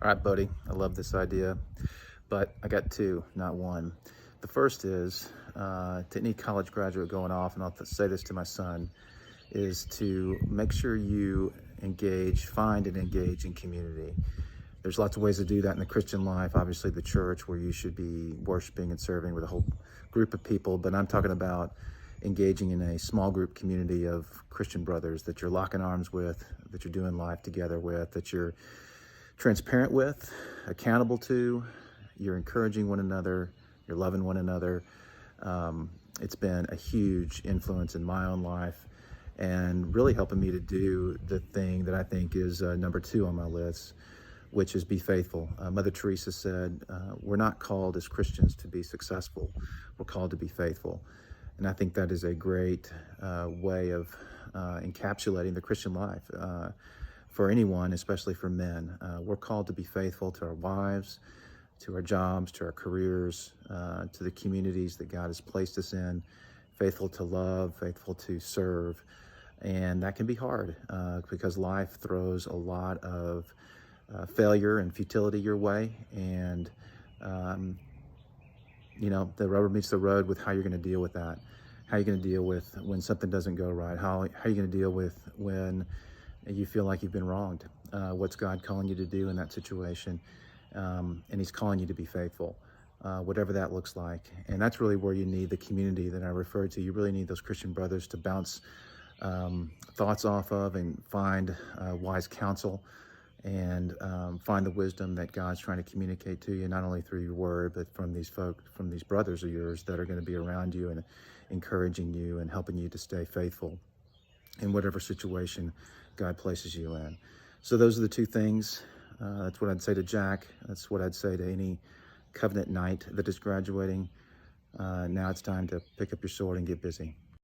All right, buddy, I love this idea, but I got two, not one. The first is to any college graduate going off, and I'll say this to my son, is to make sure you find and engage in community. There's lots of ways to do that in the Christian life, obviously the church where you should be worshiping and serving with a whole group of people, but I'm talking about engaging in a small group community of Christian brothers that you're locking arms with, that you're doing life together with, that you're transparent with, accountable to, you're encouraging one another, you're loving one another. It's been a huge influence in my own life and really helping me to do the thing that I think is number two on my list, which is be faithful. Mother Teresa said, we're not called as Christians to be successful, we're called to be faithful. And I think that is a great way of encapsulating the Christian life. For anyone, especially for men, we're called to be faithful to our wives, to our jobs, to our careers, to the communities that God has placed us in, faithful to love, faithful to serve. And that can be hard because life throws a lot of failure and futility your way. And, the rubber meets the road with how you're going to deal with that. How you're going to deal with when something doesn't go right. How are you going to deal with when you feel like you've been wronged? What's God calling you to do in that situation? And he's calling you to be faithful, whatever that looks like. And that's really where you need the community that I referred to. You really need those Christian brothers to bounce thoughts off of and find wise counsel and find the wisdom that God's trying to communicate to you, not only through your word, but from these brothers of yours that are going to be around you and encouraging you and helping you to stay faithful in whatever situation God places you in. So those are the two things. That's what I'd say to Jack. That's what I'd say to any Covenant Knight that is graduating. Now it's time to pick up your sword and get busy.